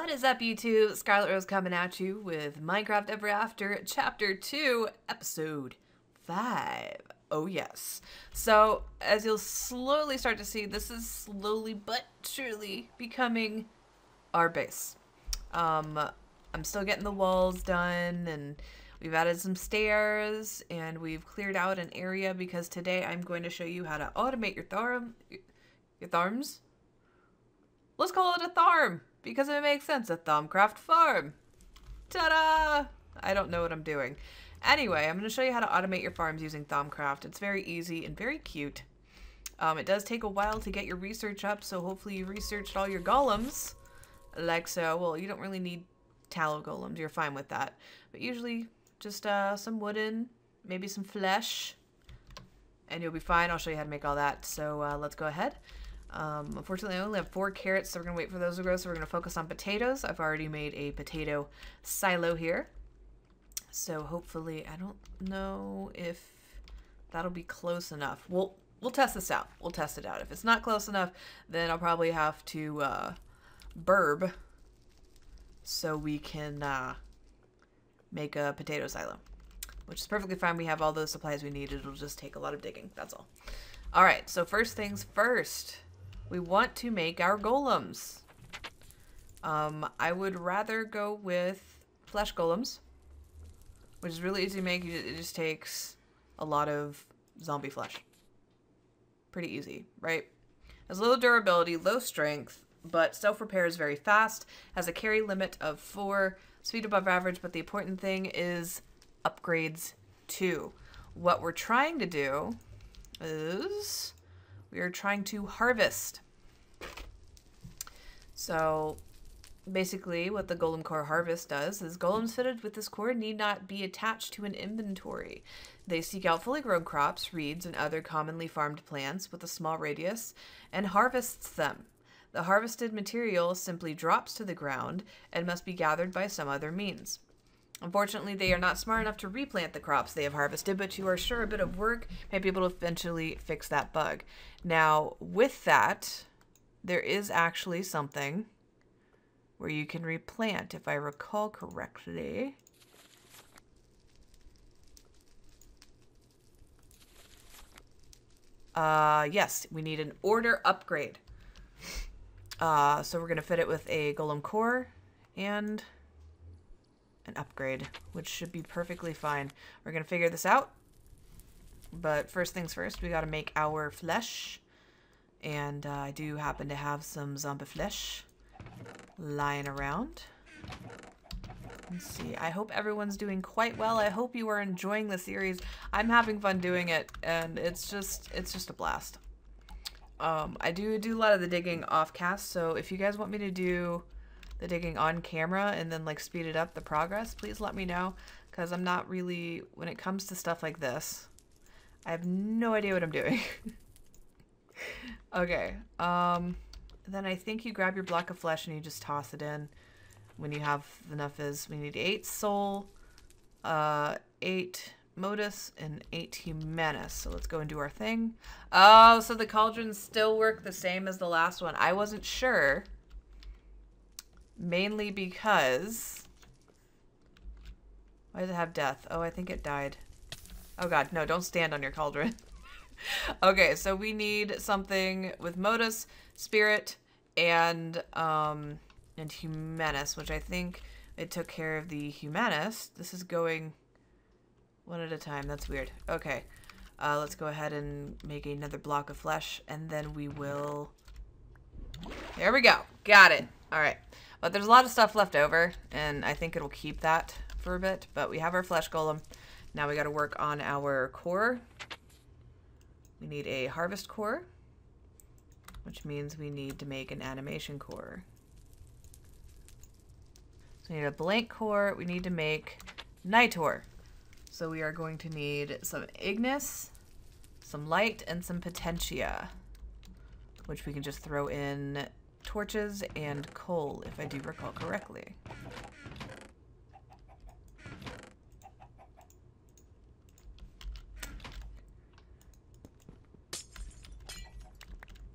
What is up, YouTube? ScarletRose coming at you with Minecraft Ever After Chapter 2, Episode 5. Oh yes. So, as you'll slowly start to see, this is slowly but surely becoming our base. I'm still getting the walls done, and we've added some stairs, and we've cleared out an area because today I'm going to show you how to automate your tharms? Let's call it a tharm, because it makes sense. A Thaumcraft farm. Ta-da! I don't know what I'm doing. Anyway, I'm going to show you how to automate your farms using Thaumcraft. It's very easy and very cute. It does take a while to get your research up, so hopefully you researched all your golems. Like so. Well, you don't really need tallow golems. You're fine with that. But usually just some wooden, maybe some flesh, and you'll be fine. I'll show you how to make all that. So let's go ahead. Unfortunately, I only have 4 carrots, so we're going to wait for those to grow. So we're going to focus on potatoes. I've already made a potato silo here. So hopefully, I don't know if that'll be close enough. We'll test this out. We'll test it out. If it's not close enough, then I'll probably have to burb so we can make a potato silo, which is perfectly fine. We have all those supplies we need. It'll just take a lot of digging. That's all. All right, so first things first. We want to make our golems. I would rather go with flesh golems, which is really easy to make. It just takes a lot of zombie flesh. Pretty easy, right? Has low durability, low strength, but self-repair is very fast. Has a carry limit of 4, speed above average, but the important thing is upgrades too. What we're trying to do is we are trying to harvest. So basically what the golem core harvest does is golems fitted with this core need not be attached to an inventory. They seek out fully grown crops, reeds, and other commonly farmed plants with a small radius and harvests them. The harvested material simply drops to the ground and must be gathered by some other means. Unfortunately, they are not smart enough to replant the crops they have harvested, but you are sure a bit of work may be able to eventually fix that bug. Now, with that, there is actually something where you can replant, if I recall correctly. Yes, we need an order upgrade. So we're going to fit it with a golem core and an upgrade, which should be perfectly fine. We're going to figure this out. But first things first, we got to make our flesh. And I do happen to have some zombie flesh lying around. Let's see. I hope everyone's doing quite well. I hope you are enjoying the series. I'm having fun doing it, and it's just a blast. I do a lot of the digging off cast, so if you guys want me to do the digging on camera and then like speed it up the progress, please let me know, because I'm not really, when it comes to stuff like this, I have no idea what I'm doing. Okay, then I think you grab your block of flesh and you just toss it in when you have enough. We need 8 soul, 8 modus, and 8 humanus. So let's go and do our thing. Oh, so the cauldrons still work the same as the last one. I wasn't sure. Mainly because... why does it have death? Oh, I think it died. Oh god, no, don't stand on your cauldron. Okay, so we need something with modus, spirit, and humanus, which I think it took care of the humanus. This is going one at a time. That's weird. Okay, let's go ahead and make another block of flesh, and then we will... there we go. Got it. All right. But there's a lot of stuff left over, and I think it'll keep that for a bit. But we have our flesh golem. Now we got to work on our core. We need a harvest core, which means we need to make an animation core. So we need a blank core. We need to make nitor. So we are going to need some ignis, some light, and some potentia, which we can just throw in torches and coal, if I do recall correctly.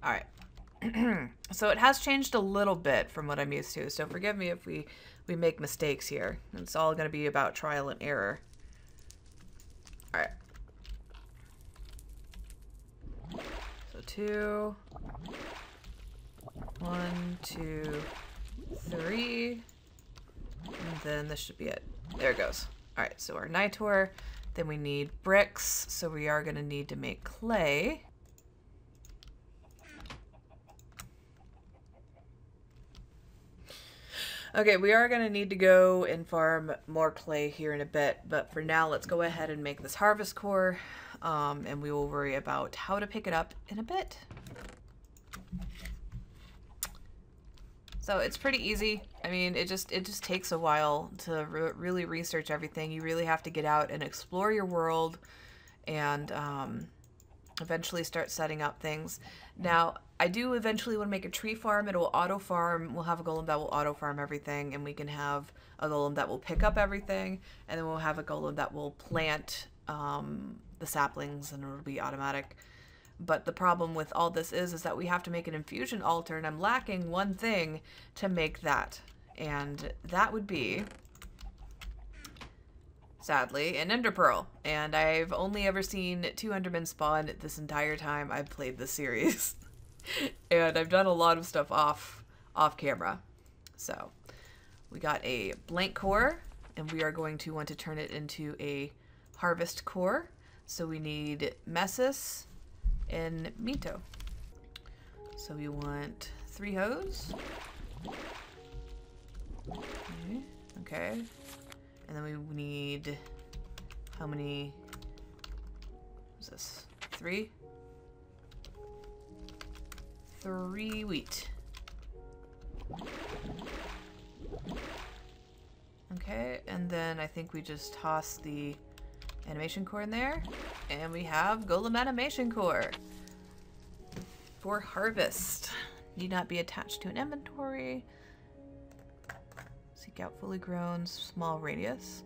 All right. So it has changed a little bit from what I'm used to. So forgive me if we make mistakes here. It's all going to be about trial and error. All right. So 2, 1, 2, 3, and then this should be it. There it goes. All right, so our nitor, then we need bricks, so we are going to need to make clay. Okay, we are going to need to go and farm more clay here in a bit, but for now, let's go ahead and make this harvest core, and we will worry about how to pick it up in a bit. So it's pretty easy. I mean, it just takes a while to really research everything. You really have to get out and explore your world and eventually start setting up things. Now, I do eventually want to make a tree farm. It will auto farm. We'll have a golem that will auto farm everything, and we can have a golem that will pick up everything, and then we'll have a golem that will plant the saplings, and it'll be automatic. But the problem with all this is that we have to make an infusion altar, and I'm lacking one thing to make that. And that would be, sadly, an ender pearl. And I've only ever seen 2 endermen spawn this entire time I've played this series. And I've done a lot of stuff off camera. So we got a blank core, and we are going to want to turn it into a harvest core. So we need messis and mito. So we want 3 hoes. Okay. And then we need, how many, what's this? 3? 3 wheat. Okay, and then I think we just toss the animation core in there, and we have golem animation core for harvest. Need not be attached to an inventory. Seek out fully grown small radius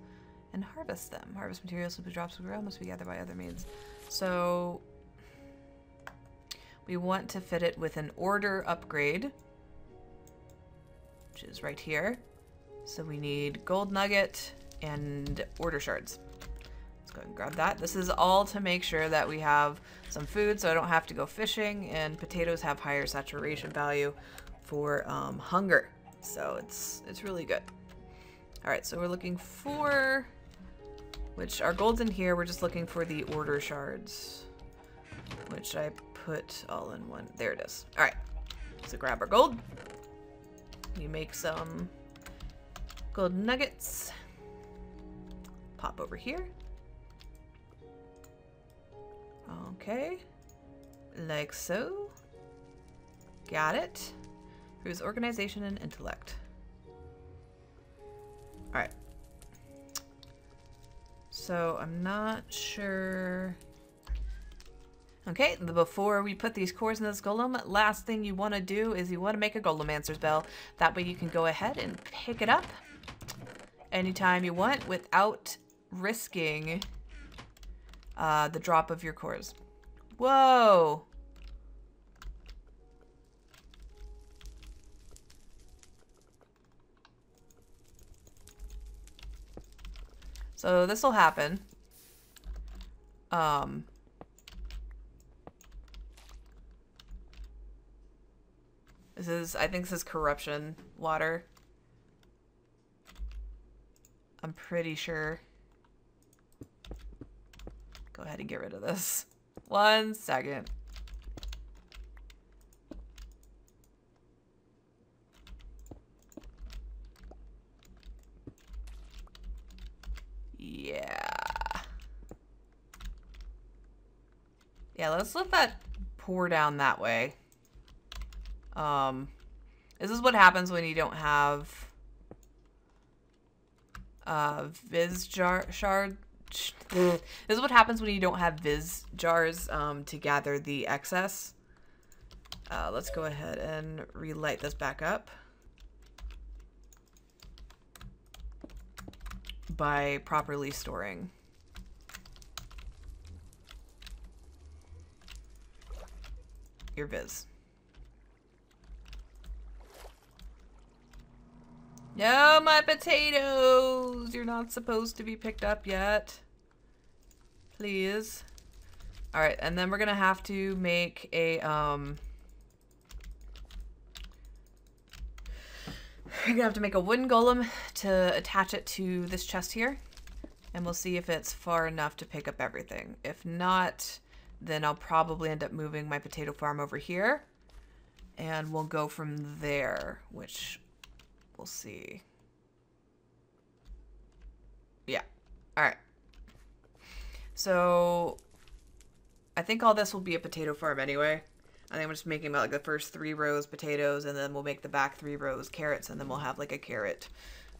and harvest them. Harvest materials simply drops of grow must be gathered by other means. So we want to fit it with an order upgrade, which is right here. So we need gold nugget and order shards. Let's go ahead and grab that. This is all to make sure that we have some food so I don't have to go fishing, and potatoes have higher saturation value for hunger. So it's really good. All right, so we're looking for, which our gold's in here. We're just looking for the order shards, which I put all in one. There it is. All right, so grab our gold. You make some gold nuggets. Pop over here. Okay, like so. Got it. Proves organization and intellect. All right. So I'm not sure. Okay, before we put these cores in this golem, last thing you want to do is you want to make a Golemancer's Bell. That way you can go ahead and pick it up anytime you want without risking the drop of your cores. Whoa! So this will happen. I think this is corruption water. I'm pretty sure. Go ahead and get rid of this. 1 second. Yeah, let's let that pour down that way. This is what happens when you don't have Viz shard. This is what happens when you don't have Viz jars to gather the excess. Let's go ahead and relight this back up by properly storing. Your Viz. No, my potatoes! You're not supposed to be picked up yet. Please. Alright, and then we're gonna have to make a, We're gonna have to make a wooden golem to attach it to this chest here. And we'll see if it's far enough to pick up everything. If not, then I'll probably end up moving my potato farm over here. And we'll go from there, which we'll see. Yeah. Alright. So I think all this will be a potato farm anyway. I think I'm just making about like the first 3 rows potatoes, and then we'll make the back 3 rows carrots, and then we'll have like a carrot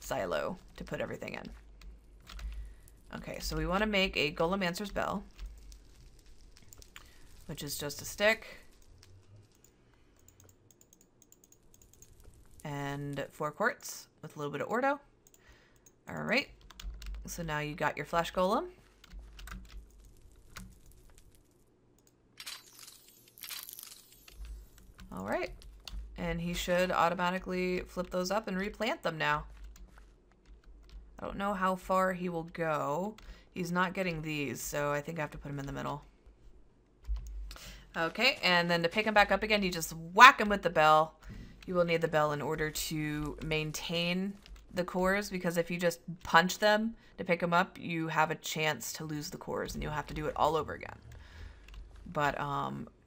silo to put everything in. Okay, so we want to make a Golem Answers Bell, which is just a stick and 4 quartz with a little bit of ordo. All right, so now you got your flesh golem. All right, and he should automatically flip those up and replant them now. I don't know how far he will go. He's not getting these, so I think I have to put him in the middle. Okay, and then to pick him back up again, you just whack him with the bell. You will need the bell in order to maintain the cores, because if you just punch them to pick them up, you have a chance to lose the cores, and you'll have to do it all over again. But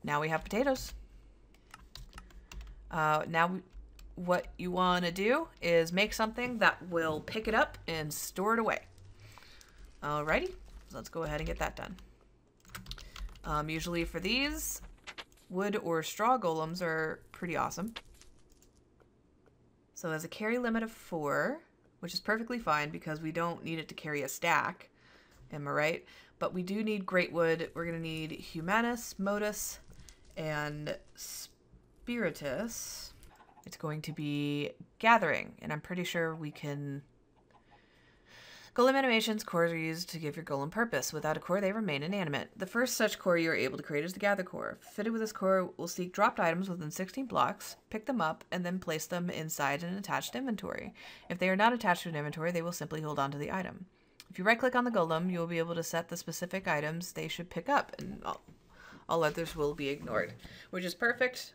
now we have potatoes. What you want to do is make something that will pick it up and store it away. Alrighty, so let's go ahead and get that done. Usually for these, wood or straw golems are pretty awesome. So there's a carry limit of 4, which is perfectly fine because we don't need it to carry a stack. Am I right? But we do need great wood. We're going to need Humanus, Modus, and Spiritus. It's going to be gathering, and I'm pretty sure we can... Golem animations, cores are used to give your golem purpose. Without a core, they remain inanimate. The first such core you are able to create is the gather core. Fitted with this core, will seek dropped items within 16 blocks, pick them up, and then place them inside an attached inventory. If they are not attached to an inventory, they will simply hold on to the item. If you right-click on the golem, you will be able to set the specific items they should pick up, and all others will be ignored, which is perfect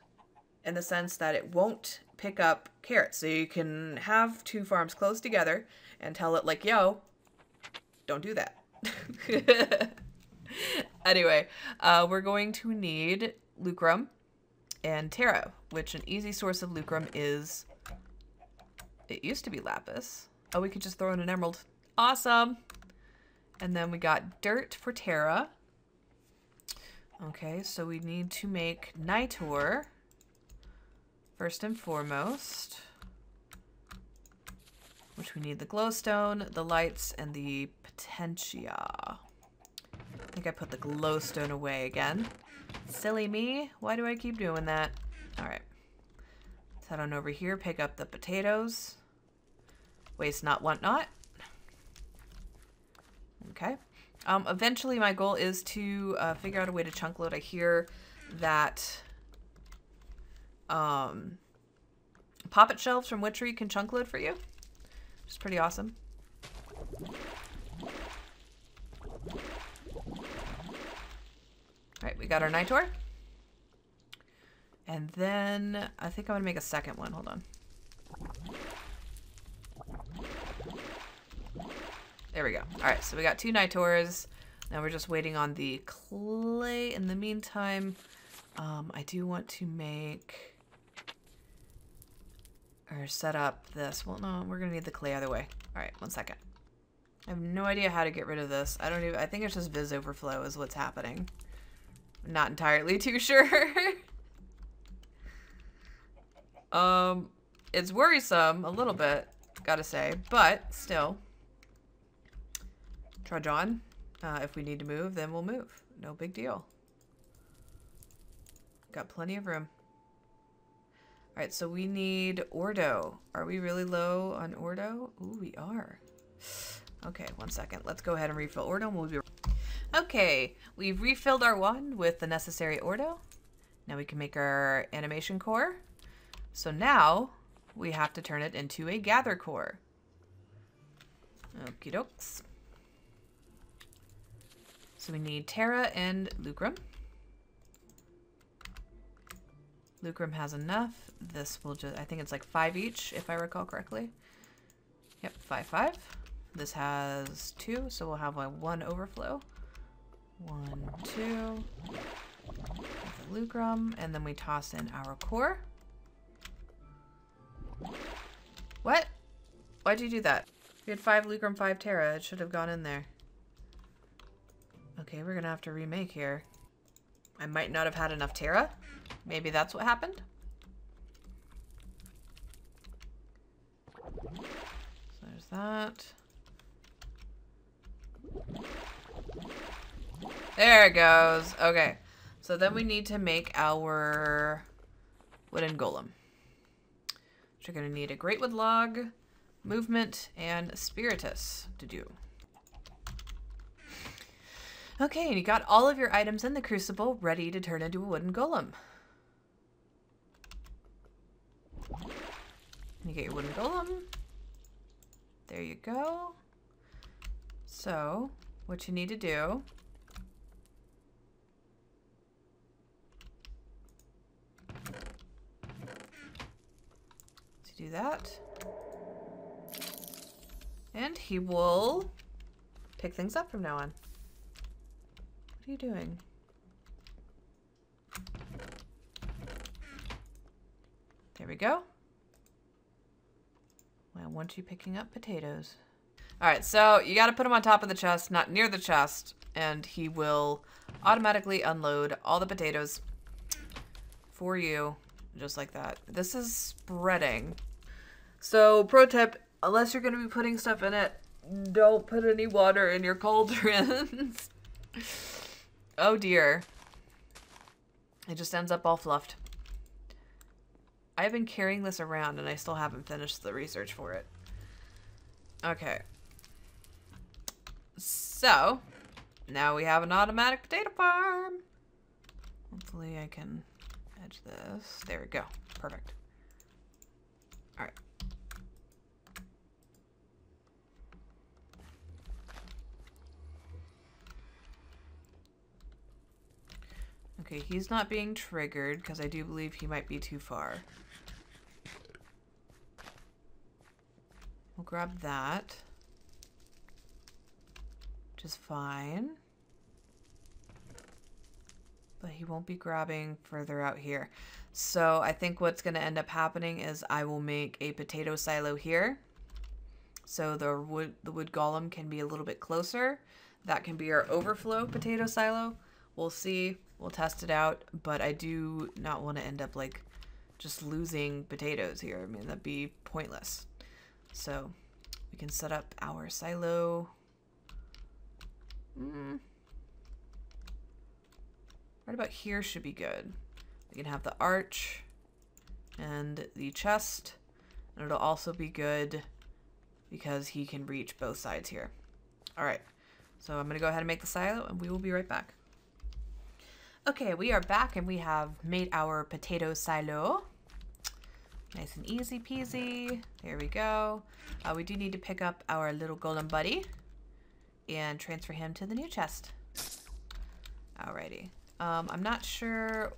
in the sense that it won't pick up carrots. So you can have 2 farms close together and tell it like, yo, don't do that. Anyway, we're going to need lucrum and terra, which an easy source of lucrum is, it used to be lapis. Oh, we could just throw in an emerald. Awesome. And then we got dirt for terra. Okay, so we need to make nitor first and foremost, which we need the glowstone, the lights, and the potentia. I think I put the glowstone away again. Silly me. Why do I keep doing that? All right. Let's head on over here, pick up the potatoes. Waste not, want not. Okay. Eventually my goal is to figure out a way to chunk load. I hear that poppet shelves from Witchery can chunk load for you, which is pretty awesome. Alright, we got our nitor. And then I think I'm gonna make a second one. Hold on. There we go. Alright, so we got 2 nitors. Now we're just waiting on the clay. In the meantime, I do want to make or set up this. Well, no, we're gonna need the clay either way. All right, 1 second. I have no idea how to get rid of this. I think it's just Viz overflow is what's happening. I'm not entirely too sure. It's worrisome a little bit, gotta say, but still. Trudge on. If we need to move, then we'll move. No big deal. Got plenty of room. All right, so we need Ordo. Are we really low on Ordo? Ooh, we are. Okay, 1 second. Let's go ahead and refill Ordo. And we'll be... Okay, we've refilled our wand with the necessary Ordo. Now we can make our animation core. So now we have to turn it into a gather core. Okie dokes. So we need Terra and Lucrum. Lucrum has enough. This will just, I think it's like 5 each, if I recall correctly. Yep, 5, 5. This has 2, so we'll have a 1 overflow. 1, 2. With the Lucrum, and then we toss in our core. What? Why'd you do that? We had 5 Lucrum, 5 Terra. It should have gone in there. Okay, we're gonna have to remake here. I might not have had enough Terra. Maybe that's what happened. So there's that. There it goes. Okay. So then we need to make our wooden golem. Which you're going to need a great wood log, movement, and spiritus to do. Okay, and you got all of your items in the crucible ready to turn into a wooden golem. You get your wooden golem. There you go. So, what you need to do to do that. And he will pick things up from now on. What are you doing? There we go. I want you picking up potatoes. All right, so you got to put him on top of the chest, not near the chest, and he will automatically unload all the potatoes for you, just like that. This is spreading. So, pro tip, unless you're going to be putting stuff in it, don't put any water in your cauldrons. Oh dear. It just ends up all fluffed. I've been carrying this around and I still haven't finished the research for it. Okay. So, now we have an automatic potato farm. Hopefully I can edge this. There we go. Perfect. Alright. Okay, he's not being triggered because I do believe he might be too far. We'll grab that, which is fine. But he won't be grabbing further out here. So I think what's going to end up happening is I will make a potato silo here. So the wood golem can be a little bit closer. That can be our overflow potato silo. We'll see. We'll test it out. But I do not want to end up like just losing potatoes here. I mean, that'd be pointless. So we can set up our silo. Right about here should be good. We can have the arch and the chest. And it'll also be good because he can reach both sides here. All right. So I'm going to go ahead and make the silo and we will be right back. Okay, we are back and we have made our potato silo. Nice and easy peasy. There we go. We do need to pick up our little golem buddy and transfer him to the new chest. Alrighty. I'm not sure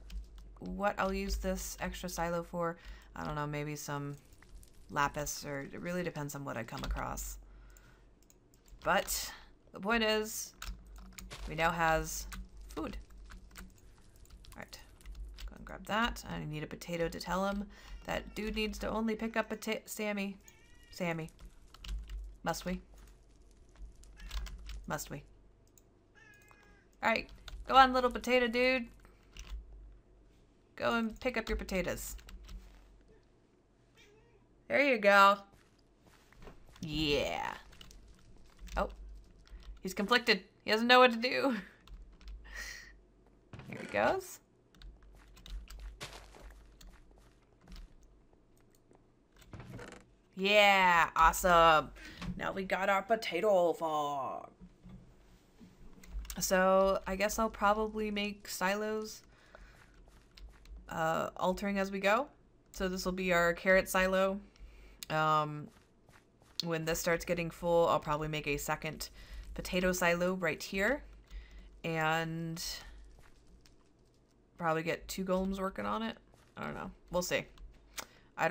what I'll use this extra silo for. I don't know, maybe some lapis, or it really depends on what I come across. But the point is, we now has food. Alright, go and grab that. I need a potato to tell him that dude needs to only pick up Sammy. Sammy. Must we? Must we? Alright, go on, little potato dude. Go and pick up your potatoes. There you go. Yeah. Oh. He's conflicted. He doesn't know what to do. Here he goes. Yeah, awesome. Now we got our potato farm. So I guess I'll probably make silos altering as we go. So this will be our carrot silo. When this starts getting full, I'll probably make a second potato silo right here. And probably get 2 golems working on it. I don't know. We'll see. I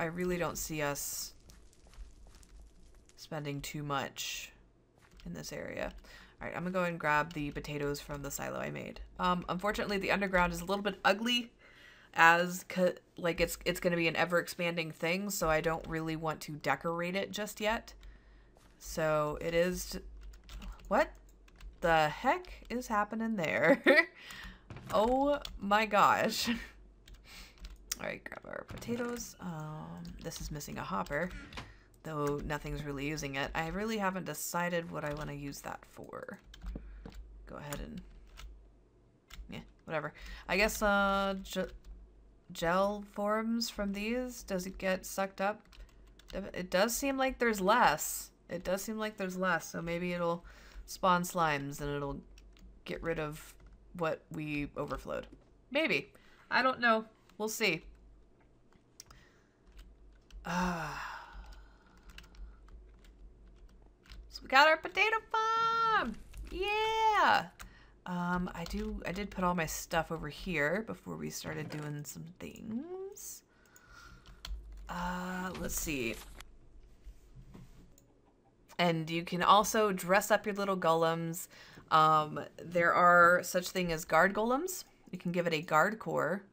really don't see us spending too much in this area. All right, I'm gonna go and grab the potatoes from the silo I made. Unfortunately, the underground is a little bit ugly, as like it's gonna be an ever expanding thing, so I don't really want to decorate it just yet. So it is. What the heck is happening there? Oh my gosh. All right, grab our potatoes. This is missing a hopper, though nothing's really using it. I really haven't decided what I want to use that for. Go ahead and, yeah, whatever. I guess gel forms from these, does it get sucked up? It does seem like there's less. It does seem like there's less, so maybe it'll spawn slimes and it'll get rid of what we overflowed. Maybe. I don't know. We'll see. So we got our potato farm. Yeah. I did put all my stuff over here before we started doing some things. Let's see. And you can also dress up your little golems. There are such thing as guard golems. You can give it a guard core,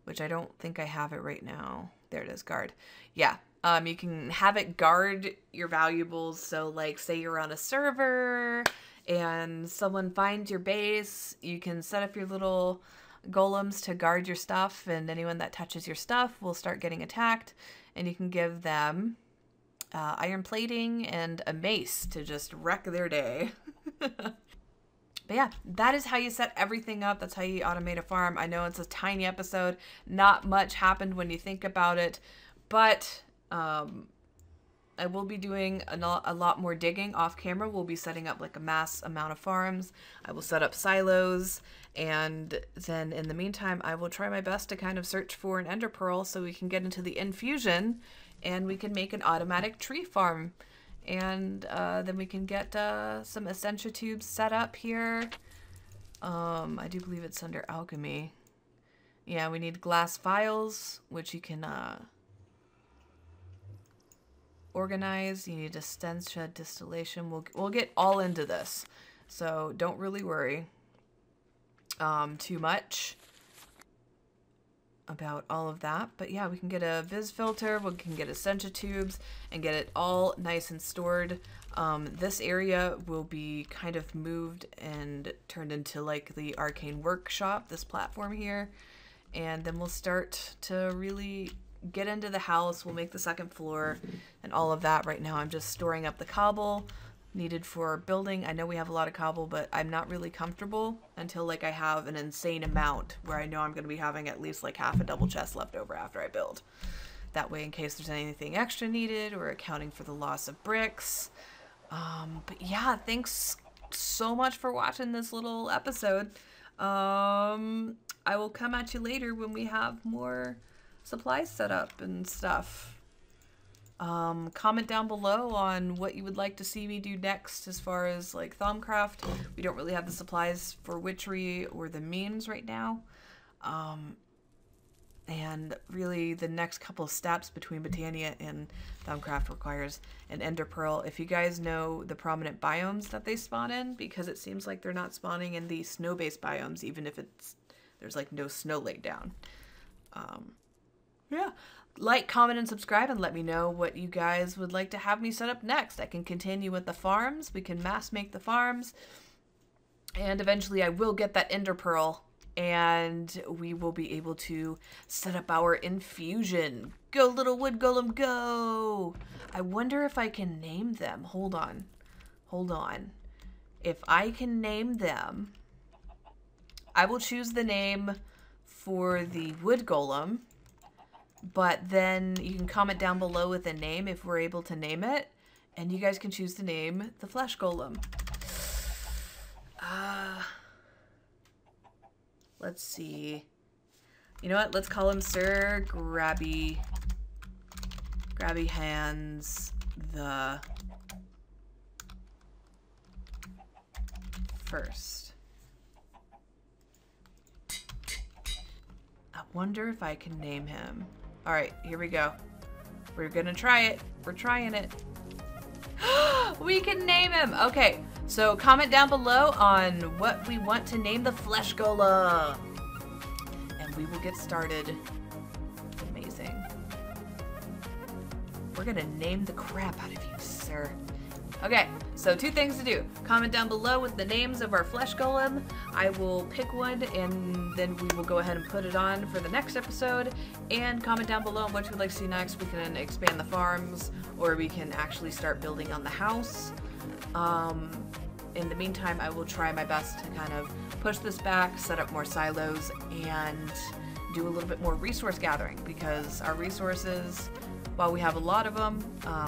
which I don't think I have it right now. There it is, guard. Yeah, you can have it guard your valuables. So like say you're on a server and someone finds your base, you can set up your little golems to guard your stuff, and anyone that touches your stuff will start getting attacked, and you can give them iron plating and a mace to just wreck their day. But yeah, that is how you set everything up. That's how you automate a farm. I know it's a tiny episode. Not much happened when you think about it, but I will be doing a lot more digging off camera. We'll be setting up like a mass amount of farms. I will set up silos, and then in the meantime, I will try my best to kind of search for an ender pearl so we can get into the infusion and we can make an automatic tree farm. And then we can get some Essentia tubes set up here. I do believe it's under alchemy. Yeah, we need glass vials, which you can organize. You need Essentia distillation. We'll get all into this, so don't really worry too much about all of that. But yeah, we can get a Viz filter, we can get Essentia tubes and get it all nice and stored. This area will be kind of moved and turned into like the arcane workshop, this platform here, and then we'll start to really get into the house. We'll make the second floor and all of that. Right now I'm just storing up the cobble needed for building. I know we have a lot of cobble, but I'm not really comfortable until like I have an insane amount where I know I'm going to be having at least like half a double chest left over after I build. That way, in case there's anything extra needed, or accounting for the loss of bricks. But yeah, thanks so much for watching this little episode. I will come at you later when we have more supplies set up and stuff. Comment down below on what you would like to see me do next as far as like Thaumcraft. We don't really have the supplies for witchery or the memes right now. And really the next couple of steps between Botania and Thaumcraft requires an ender pearl. If you guys know the prominent biomes that they spawn in, because it seems like they're not spawning in the snow-based biomes, even if there's like no snow laid down. Yeah. Like, comment, and subscribe, and let me know what you guys would like to have me set up next. I can continue with the farms. We can mass make the farms. And eventually I will get that ender pearl, and we will be able to set up our infusion. Go, little wood golem, go! I wonder if I can name them. Hold on. Hold on. If I can name them, I will choose the name for the wood golem. But then you can comment down below with a name if we're able to name it. And you guys can choose to name the flesh golem. Let's see. You know what? Let's call him Sir Grabby Hands the First. I wonder if I can name him. All right, here we go. We're gonna try it. We're trying it. We can name him. Okay, so comment down below on what we want to name the flesh golem, and we will get started. Amazing. We're gonna name the crap out of you, sir. Okay, so 2 things to do. Comment down below with the names of our flesh golem. I will pick one and then we will go ahead and put it on for the next episode. And comment down below on what you would like to see next. We can expand the farms, or we can actually start building on the house. In the meantime, I will try my best to kind of push this back, set up more silos, and do a little bit more resource gathering, because our resources, while we have a lot of them,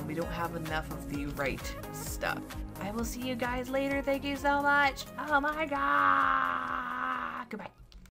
we don't have enough of the right stuff. I will see you guys later. Thank you so much. Oh my god.